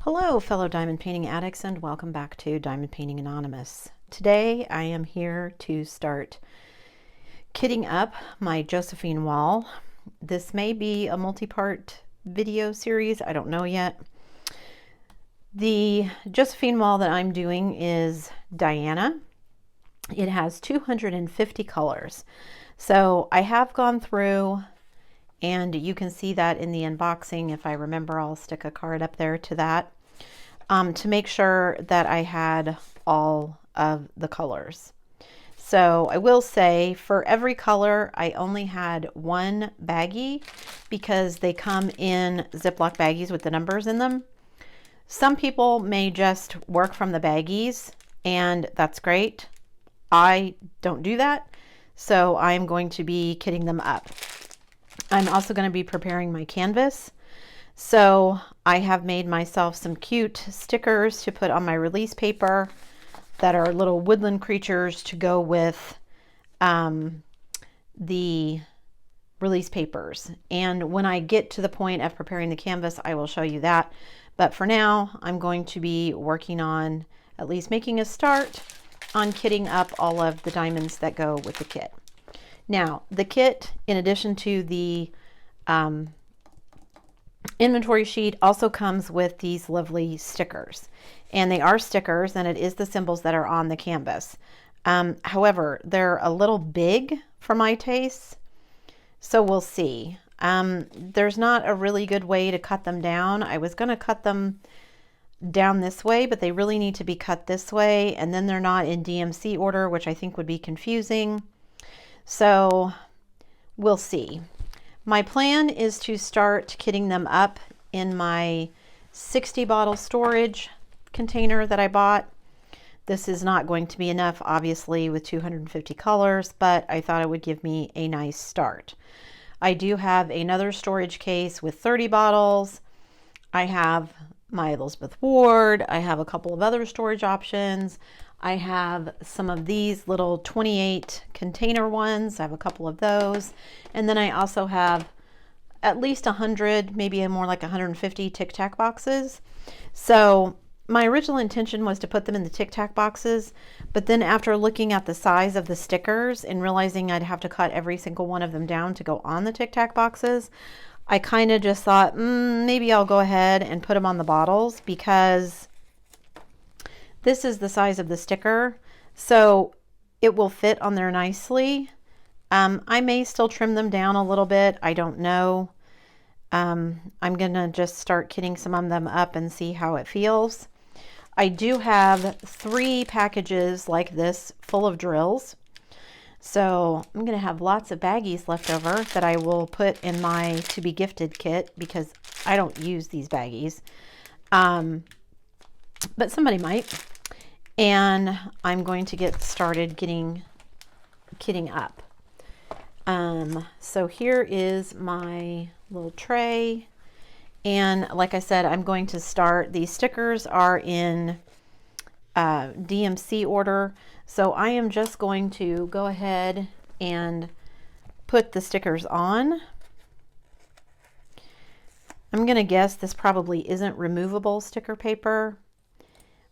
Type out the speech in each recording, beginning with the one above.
Hello, fellow diamond painting addicts, and welcome back to Diamond Painting Anonymous. Today I am here to start kitting up my Josephine Wall. This may be a multi-part video series, I don't know yet. The Josephine Wall that I'm doing is Diana. It has 250 colors. So I have gone through, and you can see that in the unboxing. If I remember, I'll stick a card up there to that, to make sure that I had all of the colors. So I will say for every color, I only had one baggie because they come in Ziploc baggies with the numbers in them. Some people may just work from the baggies, and that's great. I don't do that, so I'm going to be kitting them up. I'm also going to be preparing my canvas. So I have made myself some cute stickers to put on my release paper that are little woodland creatures to go with the release papers. And when I get to the point of preparing the canvas, I will show you that. But for now, I'm going to be working on at least making a start on kitting up all of the diamonds that go with the kit. Now, the kit, in addition to the inventory sheet, also comes with these lovely stickers. And they are stickers, and it is the symbols that are on the canvas. However, they're a little big for my taste, so we'll see. There's not a really good way to cut them down. I was going to cut them down this way, but they really need to be cut this way, and then they're not in DMC order, which I think would be confusing. So we'll see. My plan is to start kitting them up in my 60 bottle storage container that I bought. This is not going to be enough, obviously, with 250 colors, but I thought it would give me a nice start. I do have another storage case with 30 bottles. I have my Elizabeth Ward. I have a couple of other storage options. I have some of these little 28 container ones. I have a couple of those. And then I also have at least 100, maybe more like 150 Tic Tac boxes. So my original intention was to put them in the Tic Tac boxes, but then after looking at the size of the stickers and realizing I'd have to cut every single one of them down to go on the Tic Tac boxes, I kind of just thought, maybe I'll go ahead and put them on the bottles, because this is the size of the sticker, so it will fit on there nicely. I may still trim them down a little bit. I don't know. I'm going to just start kitting some of them up and see how it feels. I do have 3 packages like this full of drills. So I'm going to have lots of baggies left over that I will put in my to be gifted kit, because I don't use these baggies. But somebody might. And I'm going to get started kitting up. So here is my little tray. And like I said, I'm going to start, these stickers are in DMC order. So I am just going to go ahead and put the stickers on. I'm going to guess this probably isn't removable sticker paper,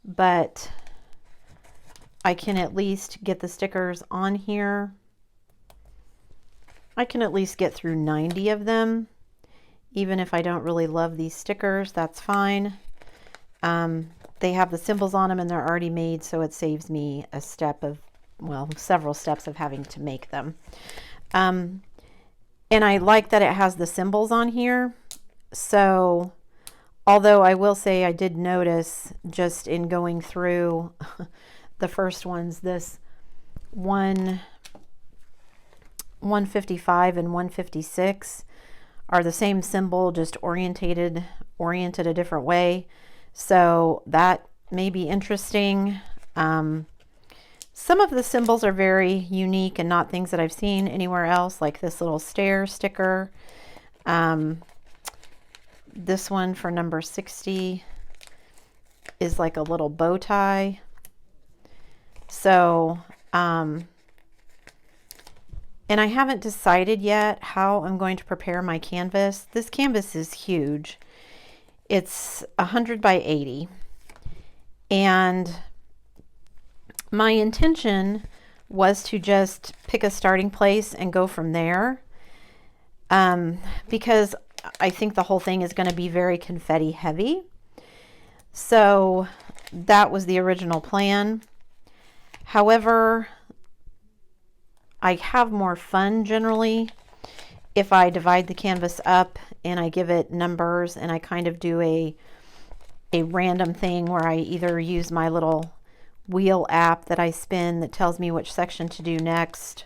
but I can at least get the stickers on here. I can at least get through 90 of them. Even if I don't really love these stickers, that's fine. They have the symbols on them and they're already made, so it saves me a step of, well, several steps of having to make them. And I like that it has the symbols on here. So, although I will say I did notice just in going through the first ones, this 155 and 156 are the same symbol, just oriented a different way. So that may be interesting. Some of the symbols are very unique and not things that I've seen anywhere else, like this little stair sticker. This one for number 60 is like a little bow tie. So, and I haven't decided yet how I'm going to prepare my canvas. This canvas is huge, It's 100 by 80. And my intention was to just pick a starting place and go from there, because I think the whole thing is going to be very confetti heavy. So that was the original plan. However, I have more fun generally if I divide the canvas up and I give it numbers, and I kind of do a random thing where I either use my little wheel app that I spin that tells me which section to do next,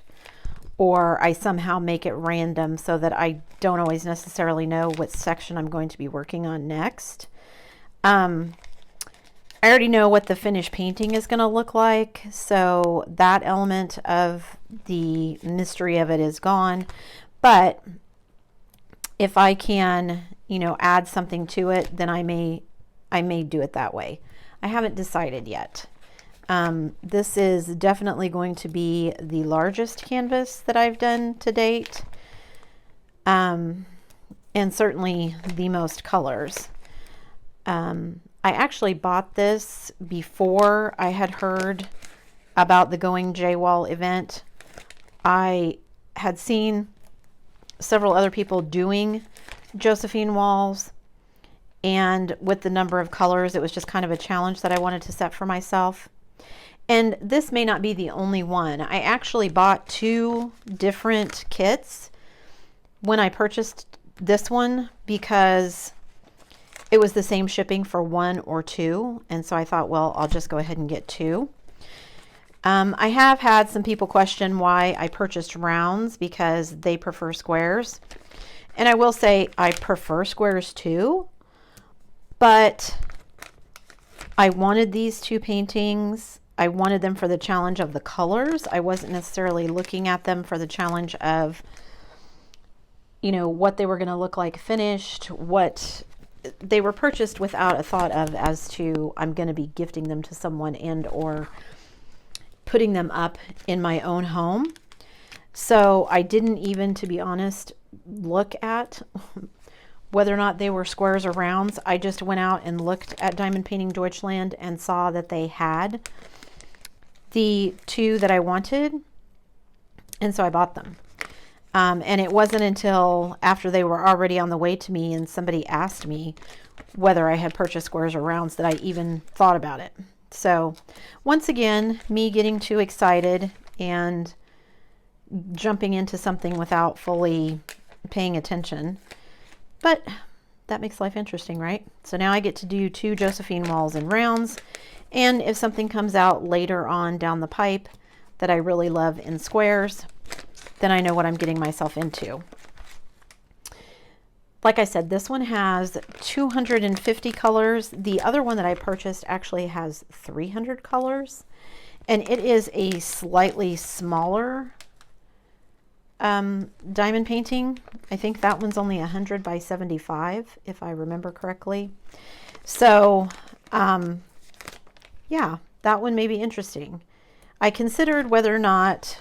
or I somehow make it random so that I don't always necessarily know what section I'm going to be working on next. I already know what the finished painting is going to look like, so that element of the mystery of it is gone. But if I can, you know, add something to it, then I may do it that way. I haven't decided yet. This is definitely going to be the largest canvas that I've done to date, and certainly the most colors. I actually bought this before I had heard about the Going J Wall event. I had seen several other people doing Josephine Walls, and with the number of colors, it was just kind of a challenge that I wanted to set for myself. And this may not be the only one. I actually bought 2 different kits when I purchased this one because it was the same shipping for 1 or 2. And so I thought, well, I'll just go ahead and get 2. I have had some people question why I purchased rounds because they prefer squares. And I will say I prefer squares too, but I wanted these 2 paintings. I wanted them for the challenge of the colors. I wasn't necessarily looking at them for the challenge of, you know, what they were going to look like finished. What they were purchased without a thought of as to I'm going to be gifting them to someone and or putting them up in my own home. So I didn't even, to be honest, look at whether or not they were squares or rounds. I just went out and looked at Diamond Painting Deutschland and saw that they had the 2 that I wanted, and so I bought them. And it wasn't until after they were already on the way to me and somebody asked me whether I had purchased squares or rounds that I even thought about it. So once again, me getting too excited and jumping into something without fully paying attention. But that makes life interesting, right? So now I get to do 2 Josephine Walls in rounds. And if something comes out later on down the pipe that I really love in squares, then I know what I'm getting myself into. Like I said, this one has 250 colors. The other one that I purchased actually has 300 colors. And it is a slightly smaller diamond painting. I think that one's only 100 by 75, if I remember correctly. So, yeah, that one may be interesting. I considered whether or not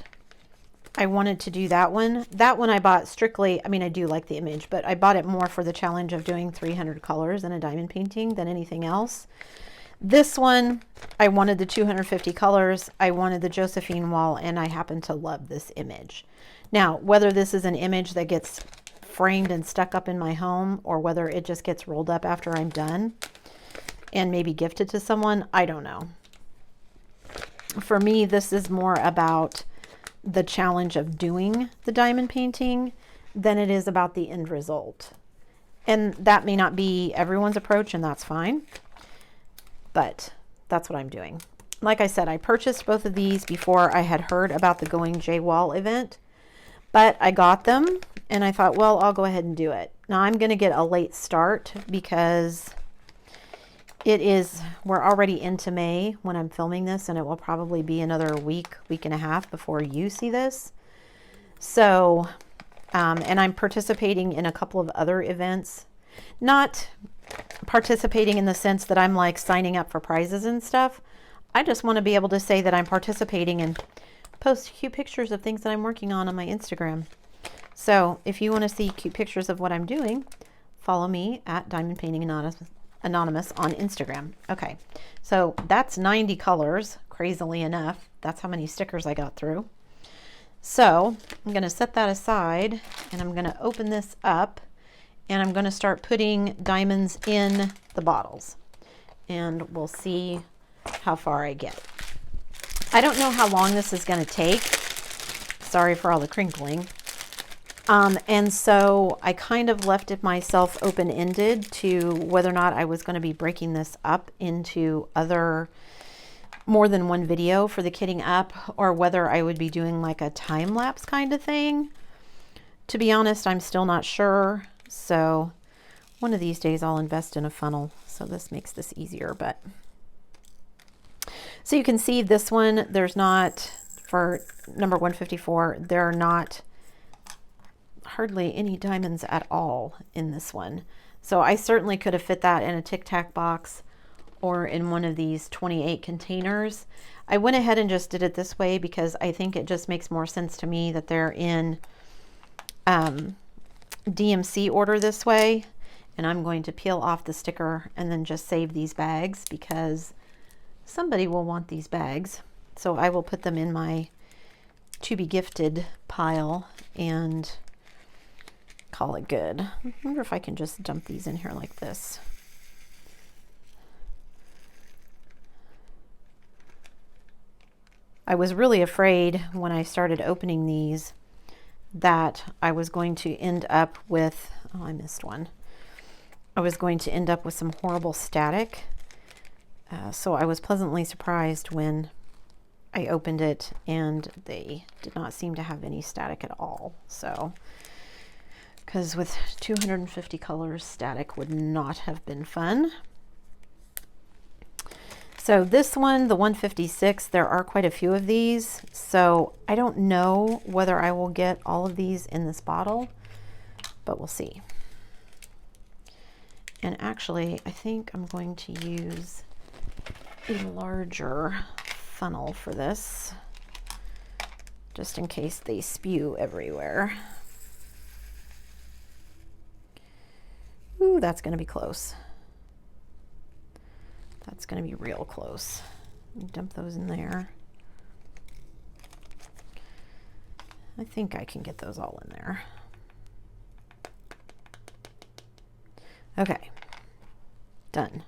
I wanted to do that one. That one I bought strictly, I mean, I do like the image, but I bought it more for the challenge of doing 300 colors in a diamond painting than anything else. This one, I wanted the 250 colors. I wanted the Josephine Wall, and I happen to love this image. Now, whether this is an image that gets framed and stuck up in my home, or whether it just gets rolled up after I'm done and maybe gifted to someone, I don't know. For me, this is more about the challenge of doing the diamond painting than it is about the end result. And that may not be everyone's approach, and that's fine, but that's what I'm doing. Like I said, I purchased both of these before I had heard about the Going J Wall event, but I got them and I thought, well, I'll go ahead and do it. Now I'm going to get a late start because we're already into May when I'm filming this, and it will probably be another week and a half before you see this. So, and I'm participating in a couple of other events, not participating in the sense that I'm like signing up for prizes and stuff. I just want to be able to say that I'm participating and post cute pictures of things that I'm working on my Instagram. So if you want to see cute pictures of what I'm doing, follow me at Diamond Painting Anonymous Anonymous on Instagram. Okay, so that's 90 colors, crazily enough. That's how many stickers I got through. So I'm going to set that aside, and I'm going to open this up, and I'm going to start putting diamonds in the bottles, and we'll see how far I get. I don't know how long this is going to take. Sorry for all the crinkling. And so I kind of left it myself open-ended to whether or not I was going to be breaking this up into more than one video for the kitting up, or whether I would be doing like a time lapse kind of thing. To be honest, I'm still not sure. So one of these days I'll invest in a funnel. So this makes this easier, but so you can see this one, there's not, for number 154, there are not hardly any diamonds at all in this one. So I certainly could have fit that in a Tic Tac box or in one of these 28 containers. I went ahead and just did it this way because I think it just makes more sense to me that they're in DMC order this way. And I'm going to peel off the sticker and then just save these bags because somebody will want these bags. So I will put them in my to be gifted pile and call it good. I wonder if I can just dump these in here like this. I was really afraid when I started opening these that I was going to end up with, oh, I missed one. I was going to end up with some horrible static. So I was pleasantly surprised when I opened it and they did not seem to have any static at all. So, because with 250 colors, static would not have been fun. So this one, the 156, there are quite a few of these. So I don't know whether I will get all of these in this bottle, but we'll see. And actually, I think I'm going to use a larger funnel for this, just in case they spew everywhere. Ooh, that's going to be close. That's going to be real close. Dump those in there. I think I can get those all in there. Okay, done.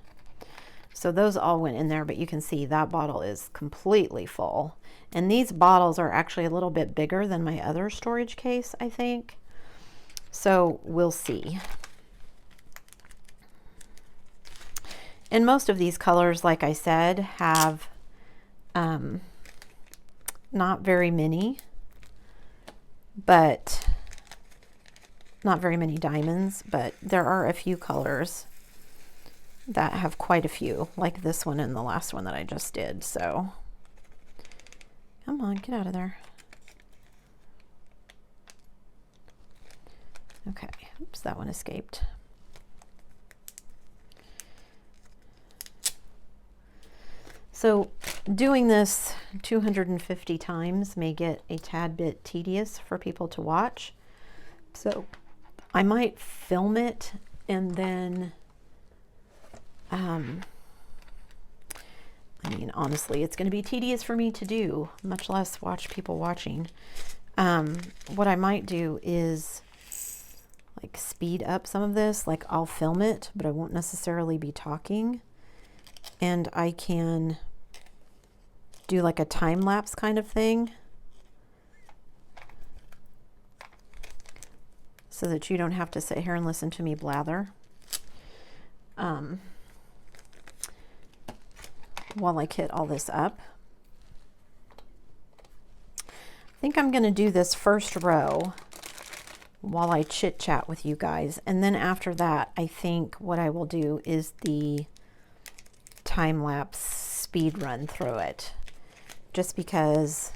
So those all went in there, but you can see that bottle is completely full. And these bottles are actually a little bit bigger than my other storage case, I think. So we'll see. And most of these colors, like I said, have not very many, but not very many diamonds, but there are a few colors that have quite a few, like this one and the last one that I just did. So come on, get out of there. Okay, oops, that one escaped. So doing this 250 times may get a tad bit tedious for people to watch. So I might film it and then, I mean, honestly, it's going to be tedious for me to do, much less watch people watching. What I might do is like speed up some of this, like I'll film it, but I won't necessarily be talking. And I can do like a time lapse kind of thing so that you don't have to sit here and listen to me blather while I kit all this up. I think I'm going to do this first row while I chit chat with you guys, and then after that I think what I will do is the time lapse speed run through it, just because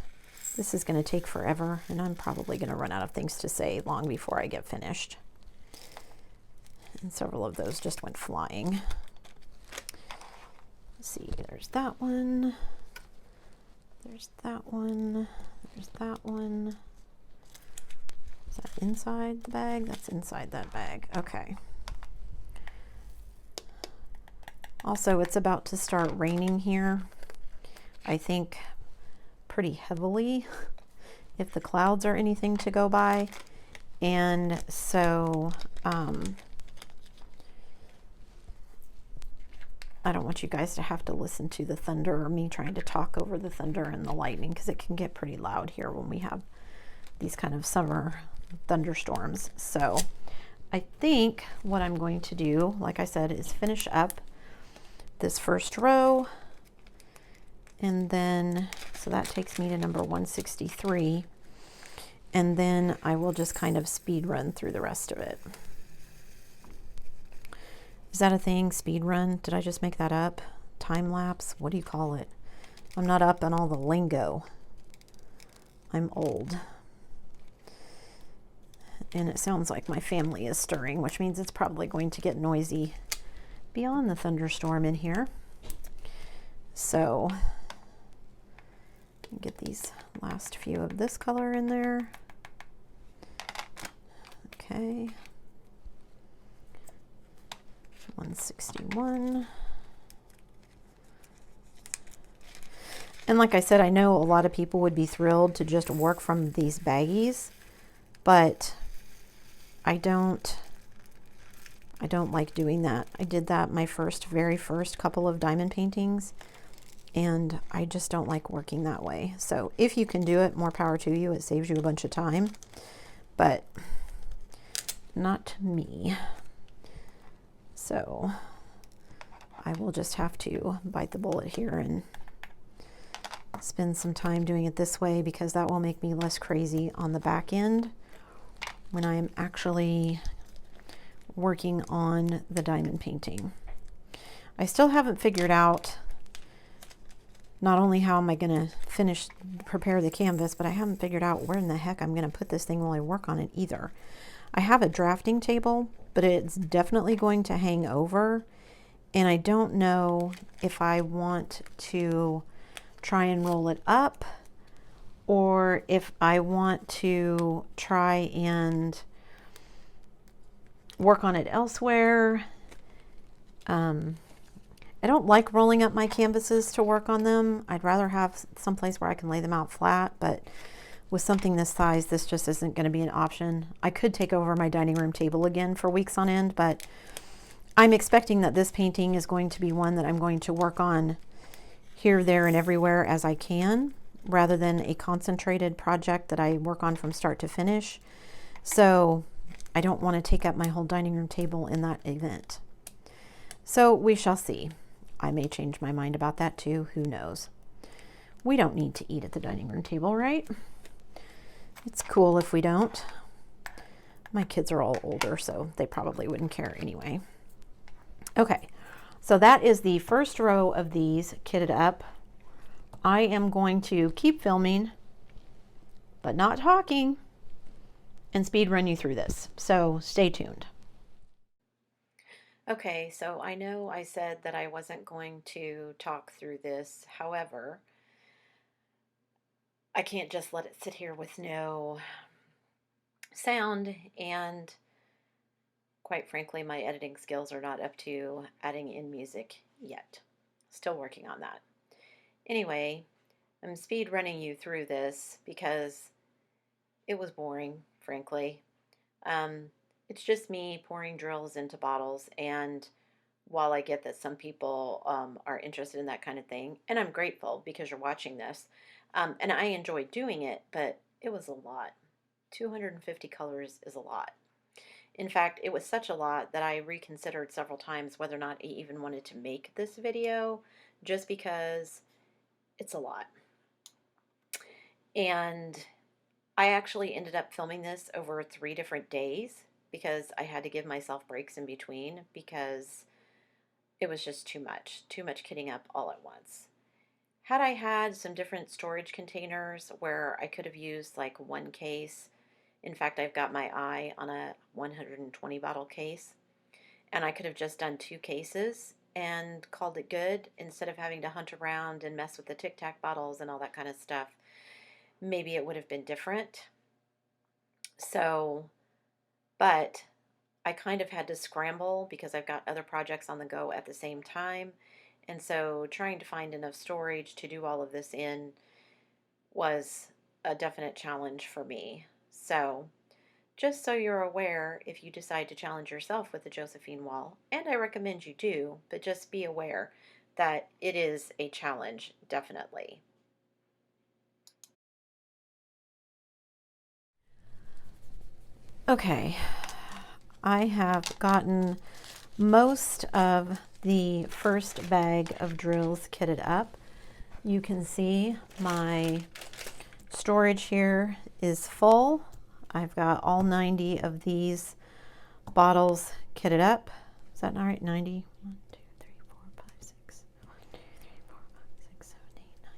this is going to take forever and I'm probably going to run out of things to say long before I get finished. And several of those just went flying. Let's see, there's that one. There's that one. There's that one. Is that inside the bag? That's inside that bag. Okay. Also, it's about to start raining here. I think pretty heavily, if the clouds are anything to go by. And so I don't want you guys to have to listen to the thunder or me trying to talk over the thunder and the lightning, because it can get pretty loud here when we have these kind of summer thunderstorms. So I think what I'm going to do, like I said, is finish up this first row, and then so that takes me to number 163, and then I will just kind of speed run through the rest of it. Is that a thing? Speed run? Did I just make that up? Time lapse? What do you call it? I'm not up on all the lingo. I'm old. And it sounds like my family is stirring, which means it's probably going to get noisy beyond the thunderstorm in here. So get these last few of this color in there. Okay. 161. And like I said, I know a lot of people would be thrilled to just work from these baggies, but I don't like doing that. I did that my very first couple of diamond paintings, and I just don't like working that way. So if you can do it, more power to you. It saves you a bunch of time, but not me. So I will just have to bite the bullet here and spend some time doing it this way, because that will make me less crazy on the back end when I am actually working on the diamond painting. I still haven't figured out not only how am I going to prepare the canvas, but I haven't figured out where in the heck I'm going to put this thing while I work on it either. I have a drafting table, but it's definitely going to hang over, and I don't know if I want to try and roll it up, or if I want to try and work on it elsewhere. I don't like rolling up my canvases to work on them. I'd rather have some place where I can lay them out flat, but with something this size, this just isn't going to be an option. I could take over my dining room table again for weeks on end, but I'm expecting that this painting is going to be one that I'm going to work on here, there, and everywhere as I can, rather than a concentrated project that I work on from start to finish. So I don't want to take up my whole dining room table in that event. So we shall see. I may change my mind about that too. Who knows? We don't need to eat at the dining room table, right? It's cool if we don't. My kids are all older, so they probably wouldn't care anyway. Okay, so that is the first row of these kitted up. I am going to keep filming, but not talking, and speed run you through this. So stay tuned. Okay, so I know I said that I wasn't going to talk through this. However, I can't just let it sit here with no sound, and quite frankly, my editing skills are not up to adding in music yet. Still working on that. Anyway, I'm speed running you through this because it was boring, frankly. It's just me pouring drills into bottles, and while I get that some people are interested in that kind of thing, and I'm grateful because you're watching this, and I enjoy doing it, but it was a lot. 250 colors is a lot. In fact, it was such a lot that I reconsidered several times whether or not I even wanted to make this video, just because it's a lot. And I actually ended up filming this over 3 different days because I had to give myself breaks in between, because it was just too much kitting up all at once. Had I had some different storage containers where I could have used like one case, in fact, I've got my eye on a 120 bottle case, and I could have just done 2 cases and called it good instead of having to hunt around and mess with the Tic Tac bottles and all that kind of stuff. Maybe it would have been different. So, but I kind of had to scramble because I've got other projects on the go at the same time. And so trying to find enough storage to do all of this in was a definite challenge for me. So just so you're aware, if you decide to challenge yourself with the Josephine Wall, and I recommend you do, but just be aware that it is a challenge, definitely. Okay, I have gotten most of the first bag of drills kitted up. You can see my storage here is full. I've got all 90 of these bottles kitted up. Is that not right? 90? 1, 2, 3, 4, 5, 6. 1, 2, 3, 4, 5, 6, 7, 8, 9,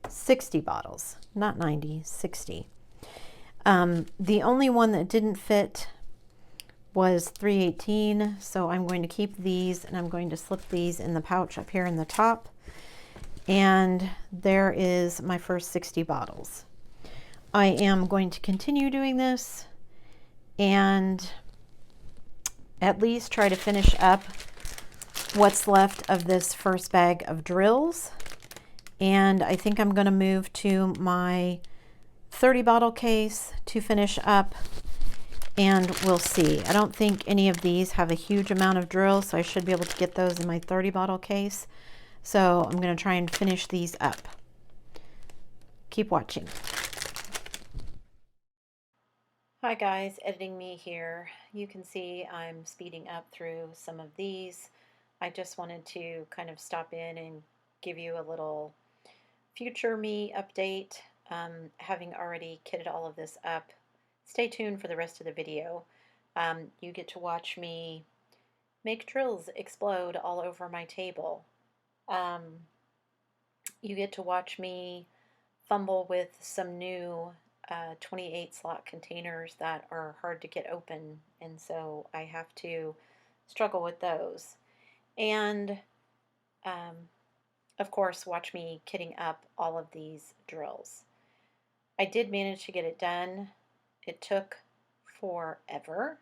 10. 60 bottles. Not 90, 60. The only one that didn't fit was 318, so I'm going to keep these and I'm going to slip these in the pouch up here in the top. And there is my first 60 bottles. I am going to continue doing this and at least try to finish up what's left of this first bag of drills. And I think I'm going to move to my 30 bottle case to finish up, and we'll see. I don't think any of these have a huge amount of drills, so I should be able to get those in my 30 bottle case. So I'm going to try and finish these up. Keep watching. Hi guys, editing me here. You can see I'm speeding up through some of these. I just wanted to kind of stop in and give you a little future me update. Having already kitted all of this up, stay tuned for the rest of the video. You get to watch me make drills explode all over my table. You get to watch me fumble with some new 28 slot containers that are hard to get open, and so I have to struggle with those. And of course, watch me kitting up all of these drills. I did manage to get it done. It took forever.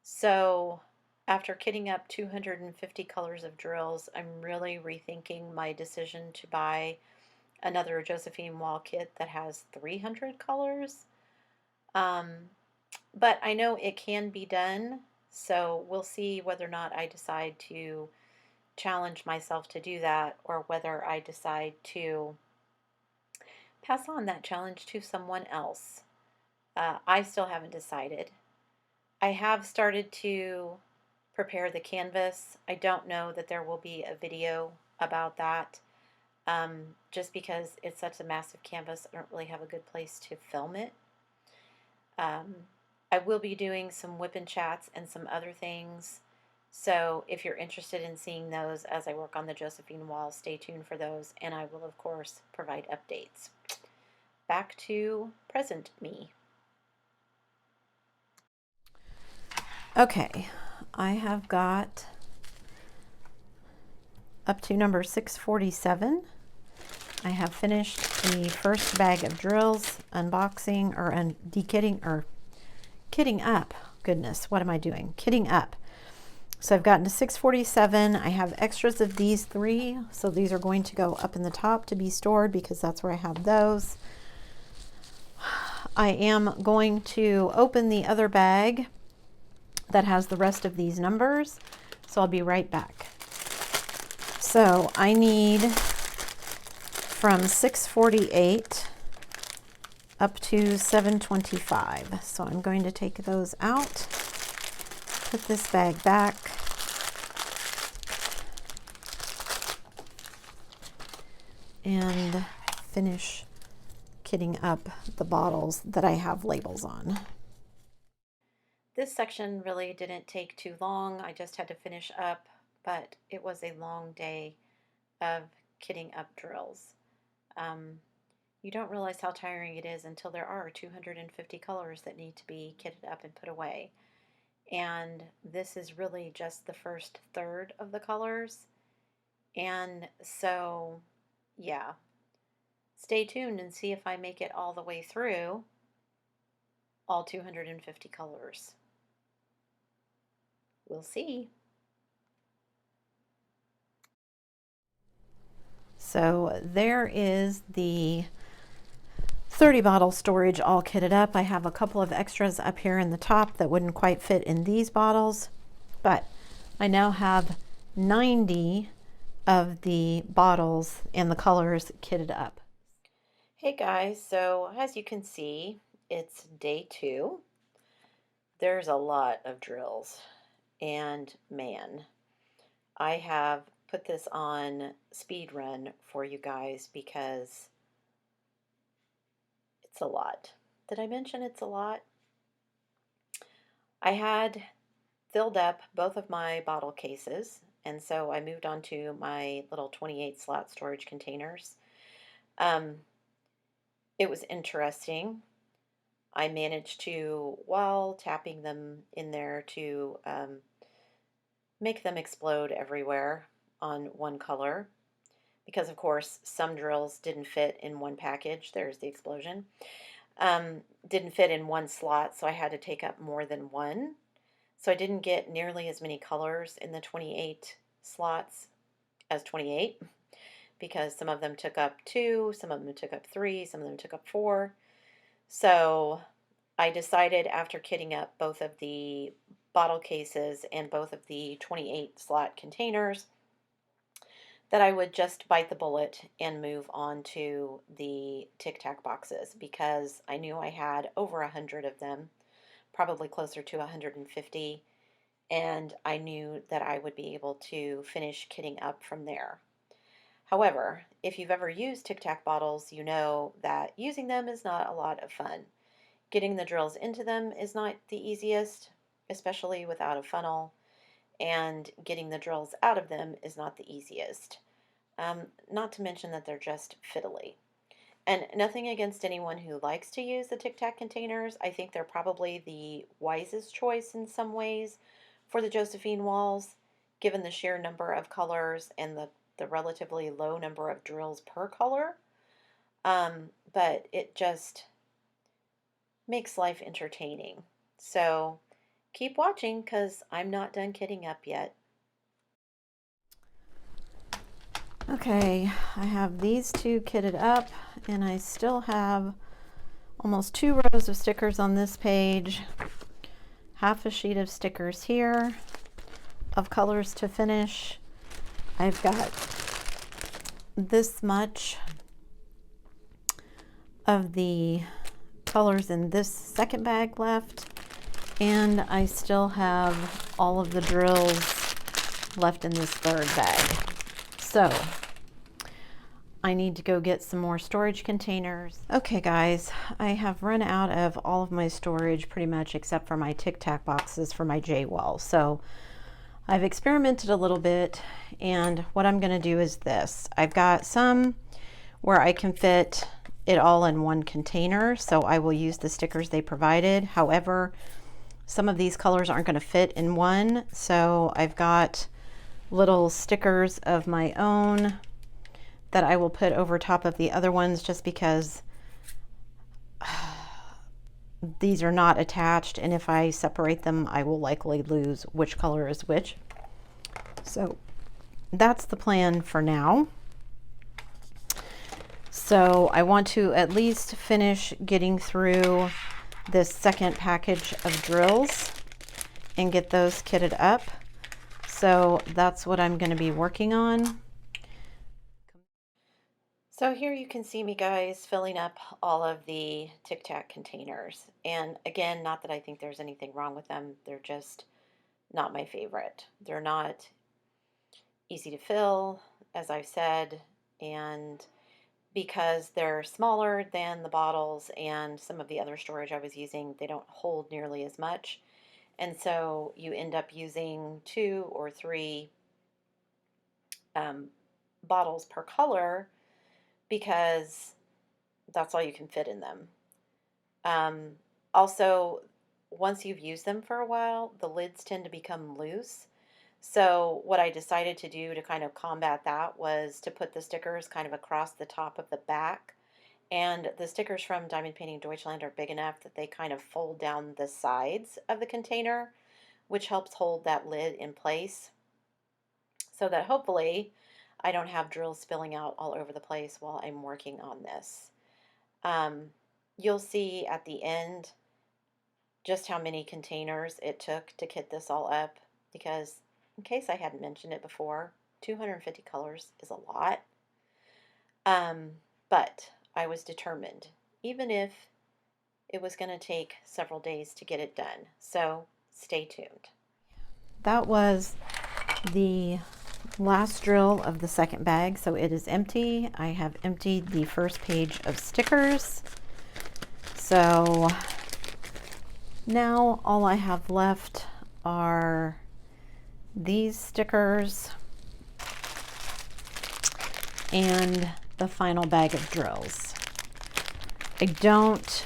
So after kitting up 250 colors of drills, I'm really rethinking my decision to buy another Josephine Wall kit that has 300 colors. But I know it can be done, so we'll see whether or not I decide to challenge myself to do that, or whether I decide to pass on that challenge to someone else. I still haven't decided. I have started to prepare the canvas. I don't know that there will be a video about that, just because it's such a massive canvas. I don't really have a good place to film it. I will be doing some whip and chats and some other things. So if you're interested in seeing those as I work on the Josephine Wall, stay tuned for those, and I will of course provide updates. Back to present me. Okay, I have got up to number 647. I have finished the first bag of drills, unboxing or dekitting or kitting up. Goodness, what am I doing? Kitting up. So I've gotten to 647. I have extras of these three, so these are going to go up in the top to be stored because that's where I have those. I am going to open the other bag that has the rest of these numbers, so I'll be right back. So I need from 648 up to 725. So I'm going to take those out, put this bag back, and finish kitting up the bottles that I have labels on. This section really didn't take too long. I just had to finish up, but it was a long day of kitting up drills. You don't realize how tiring it is until there are 250 colors that need to be kitted up and put away. And this is really just the first third of the colors. And so, yeah, stay tuned and see if I make it all the way through. all 250 colors. We'll see. So there is the 30 bottle storage all kitted up. I have a couple of extras up here in the top that wouldn't quite fit in these bottles, but I now have 90 of the bottles and the colors kitted up. Hey guys, so as you can see, it's day 2. There's a lot of drills, and man, I have put this on speed run for you guys because it's a lot. Did I mention it's a lot? I had filled up both of my bottle cases, and so I moved on to my little 28 slot storage containers. It was interesting. I managed to, while tapping them in there, to make them explode everywhere on one color, because of course some drills didn't fit in one package. There's the explosion. Didn't fit in one slot, so I had to take up more than one. So I didn't get nearly as many colors in the 28 slots as 28, because some of them took up 2, some of them took up 3, some of them took up 4. So I decided, after kitting up both of the bottle cases and both of the 28 slot containers, that I would just bite the bullet and move on to the Tic Tac boxes, because I knew I had over 100 of them, probably closer to 150, and I knew that I would be able to finish kitting up from there. However, if you've ever used Tic Tac bottles, you know that using them is not a lot of fun. Getting the drills into them is not the easiest, especially without a funnel, and getting the drills out of them is not the easiest. Not to mention that they're just fiddly. And nothing against anyone who likes to use the Tic Tac containers. I think they're probably the wisest choice in some ways for the Josephine Walls, given the sheer number of colors and the relatively low number of drills per color. But it just makes life entertaining. So keep watching, because I'm not done kitting up yet. Okay, I have these 2 kitted up, and I still have almost 2 rows of stickers on this page, half a sheet of stickers here of colors to finish. I've got this much of the colors in this second bag left, and I still have all of the drills left in this third bag. So I need to go get some more storage containers. Okay guys, I have run out of all of my storage pretty much, except for my Tic Tac boxes for my J-Wall. So I've experimented a little bit, and what I'm going to do is this. I've got some where I can fit it all in one container, so I will use the stickers they provided. However, some of these colors aren't going to fit in one, so I've got little stickers of my own that I will put over top of the other ones, just because these are not attached, and if I separate them I will likely lose which color is which. So that's the plan for now. So I want to at least finish getting through this second package of drills and get those kitted up. So that's what I'm going to be working on. So here you can see me, guys, filling up all of the Tic Tac containers. And again, not that I think there's anything wrong with them, they're just not my favorite. They're not easy to fill, as I've said, and because they're smaller than the bottles and some of the other storage I was using, they don't hold nearly as much. And so you end up using 2 or 3 bottles per color, because that's all you can fit in them. Also, once you've used them for a while, the lids tend to become loose. So what I decided to do to kind of combat that was to put the stickers kind of across the top of the back And the stickers from Diamond Painting Deutschland are big enough that they kind of fold down the sides of the container, which helps hold that lid in place so that hopefully I don't have drills spilling out all over the place while I'm working on this. You'll see at the end just how many containers it took to kit this all up, because in case I hadn't mentioned it before, 250 colors is a lot. But I was determined, even if it was going to take several days to get it done. So stay tuned. That was the last drill of the second bag, so it is empty. I have emptied the first page of stickers. So now all I have left are these stickers and the final bag of drills. I don't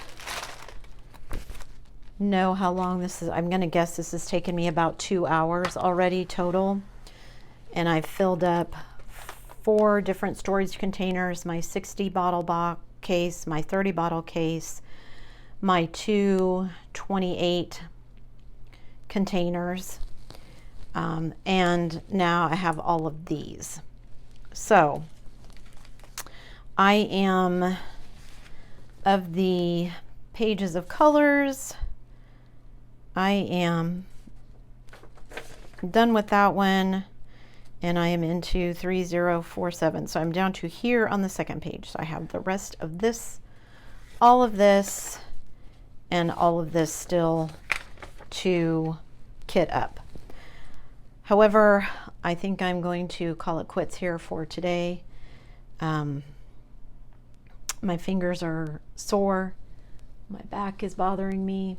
know how long this is. I'm going to guess this has taken me about 2 hours already total. And I've filled up 4 different storage containers, my 60 bottle case, my 30 bottle case, my 2 28 containers, and now I have all of these. So I am, of the pages of colors, I am done with that one, and I am into 3047. So I'm down to here on the second page. So I have the rest of this, all of this, and all of this still to kit up. However, I think I'm going to call it quits here for today. My fingers are sore. My back is bothering me.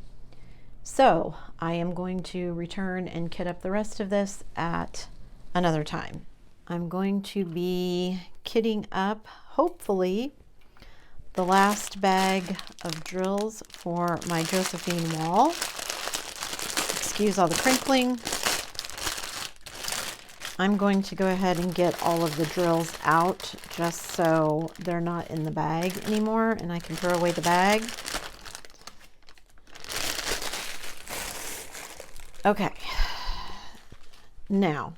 So I am going to return and kit up the rest of this at another time. I'm going to be kitting up, hopefully, the last bag of drills for my Josephine Wall. Excuse all the crinkling. I'm going to go ahead and get all of the drills out just so they're not in the bag anymore and I can throw away the bag. Okay, now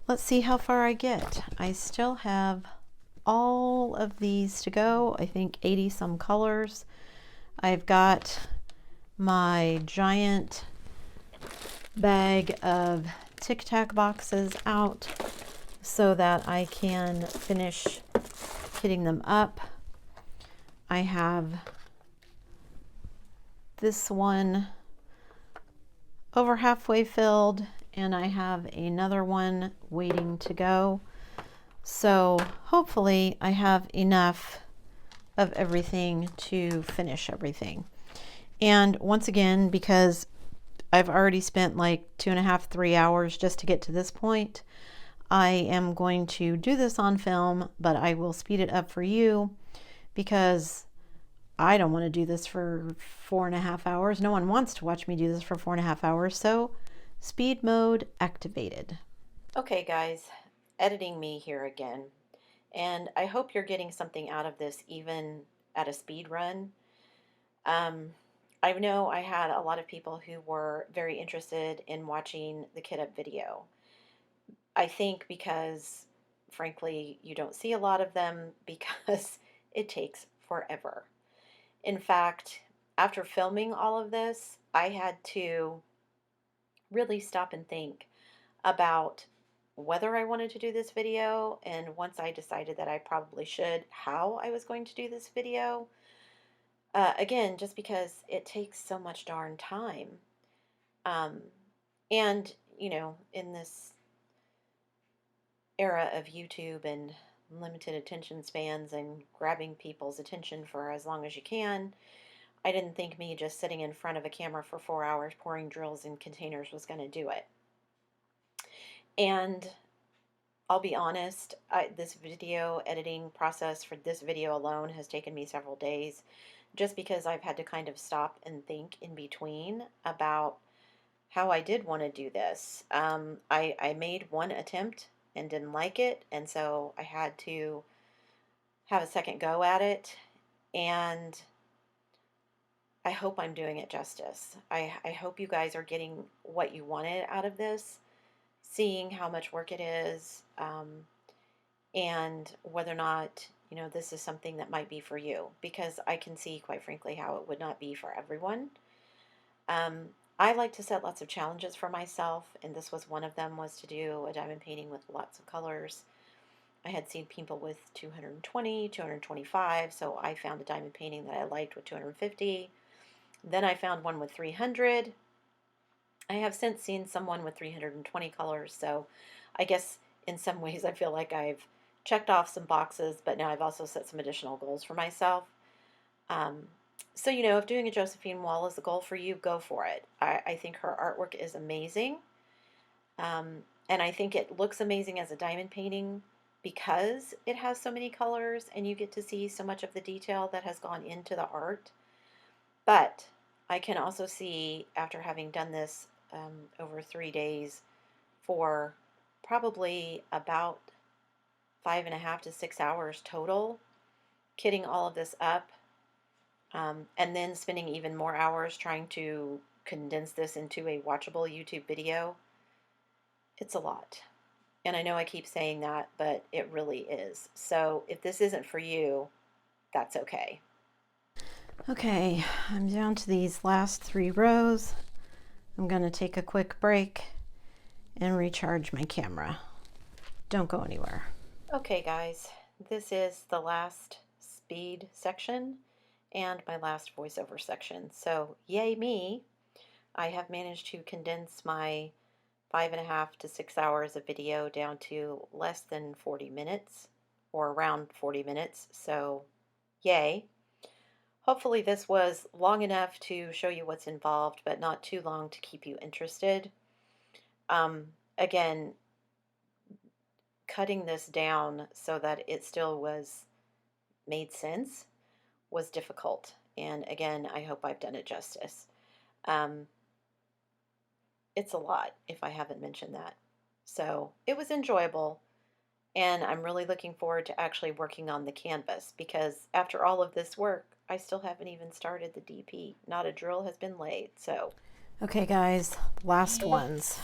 let's see how far I get. I still have all of these to go. I think 80 some colors. I've got my giant bag of Tic Tac boxes out so that I can finish kitting them up. I have this one over halfway filled, and I have another one waiting to go. So hopefully I have enough of everything to finish everything. And once again, because I've already spent like 2.5, 3 hours just to get to this point, I am going to do this on film, but I will speed it up for you because I don't want to do this for 4.5 hours. No one wants to watch me do this for 4.5 hours. So speed mode activated. Okay guys, editing me here again. And I hope you're getting something out of this even at a speed run. I know I had a lot of people who were very interested in watching the kit up video. I think because, frankly, you don't see a lot of them because it takes forever. In fact, after filming all of this, I had to really stop and think about whether I wanted to do this video, and once I decided that I probably should, how I was going to do this video. Again, just because it takes so much darn time. And, you know, in this era of YouTube and limited attention spans and grabbing people's attention for as long as you can, I didn't think me just sitting in front of a camera for 4 hours pouring drills in containers was going to do it. And I'll be honest, this video editing process for this video alone has taken me several days, just because I've had to kind of stop and think in between about how I did want to do this. I made one attempt and didn't like it, and so I had to have a second go at it, and I hope I'm doing it justice. I hope you guys are getting what you wanted out of this, seeing how much work it is, and whether or not, you know, this is something that might be for you, because I can see, quite frankly, how it would not be for everyone. I like to set lots of challenges for myself, and this was one of them, was to do a diamond painting with lots of colors. I had seen people with 220, 225, so I found a diamond painting that I liked with 250. Then I found one with 300. I have since seen someone with 320 colors, so I guess in some ways I feel like I've checked off some boxes, but now I've also set some additional goals for myself. So, you know, if doing a Josephine Wall is the goal for you, go for it. I think her artwork is amazing. And I think it looks amazing as a diamond painting because it has so many colors and you get to see so much of the detail that has gone into the art. But I can also see, after having done this over 3 days for probably about 5.5 to 6 hours total, kitting all of this up, and then spending even more hours trying to condense this into a watchable YouTube video. It's a lot. And I know I keep saying that, but it really is. So if this isn't for you, that's okay. Okay, I'm down to these last 3 rows. I'm going to take a quick break and recharge my camera. Don't go anywhere. Okay, guys, this is the last speed section and my last voiceover section. So yay me, I have managed to condense my 5.5 to 6 hours of video down to less than 40 minutes, or around 40 minutes, so yay. Hopefully this was long enough to show you what's involved, but not too long to keep you interested. Again, cutting this down so that it still made sense was difficult. And again, I hope I've done it justice. It's a lot, if I haven't mentioned that. So it was enjoyable, and I'm really looking forward to actually working on the canvas, because after all of this work, I still haven't even started the DP. Not a drill has been laid, so. Okay, guys, last ones.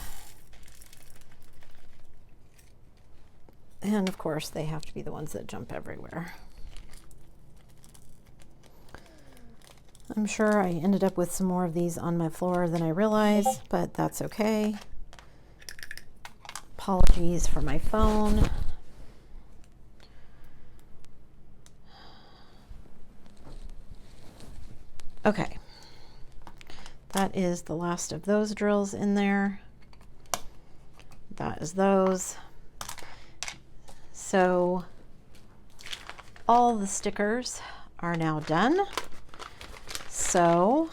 And of course, they have to be the ones that jump everywhere. I'm sure I ended up with some more of these on my floor than I realized, but that's okay. Apologies for my phone. Okay, that is the last of those drills in there. That is those. So all the stickers are now done. So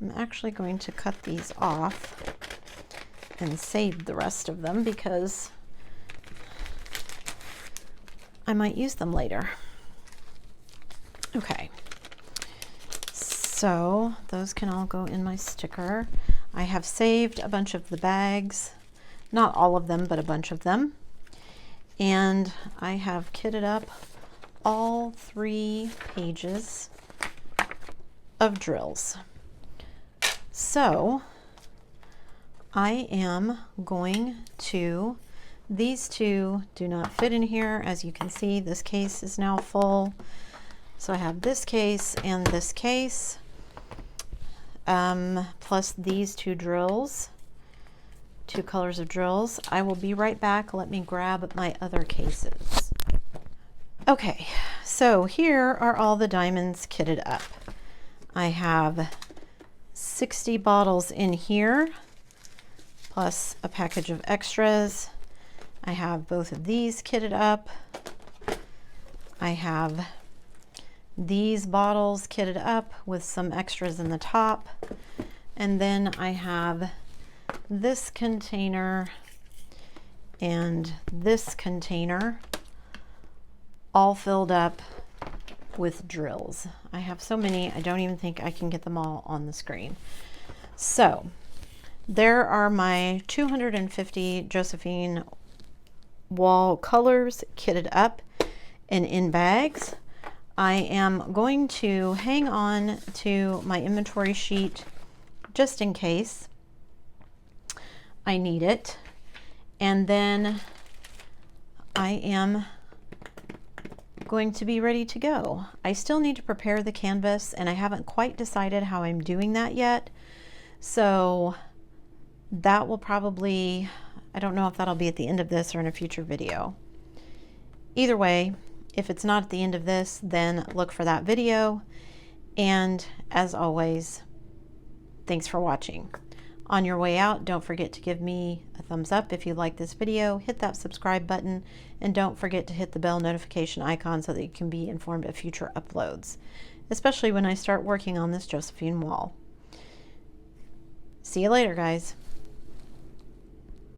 I'm actually going to cut these off and save the rest of them because I might use them later. Okay, so those can all go in my sticker. I have saved a bunch of the bags, not all of them, but a bunch of them. And I have kitted up all 3 pages of drills. So I am going to, these 2 do not fit in here. As you can see, this case is now full. So I have this case and this case, plus these 2 drills, 2 colors of drills. I will be right back. Let me grab my other cases. Okay, so here are all the diamonds kitted up. I have 60 bottles in here, plus a package of extras. I have both of these kitted up. I have these bottles kitted up with some extras in the top. And then I have this container and this container all filled up with drills. I have so many, I don't even think I can get them all on the screen. So there are my 250 Josephine Wall colors kitted up and in bags. I am going to hang on to my inventory sheet just in case I need it. And then I am going to be ready to go. I still need to prepare the canvas, and I haven't quite decided how I'm doing that yet. So that will probably, I don't know if that'll be at the end of this or in a future video. Either way, if it's not at the end of this, then look for that video. And as always, thanks for watching. On your way out, don't forget to give me a thumbs up if you like this video, hit that subscribe button, and don't forget to hit the bell notification icon so that you can be informed of future uploads, especially when I start working on this Josephine Wall. See you later, guys.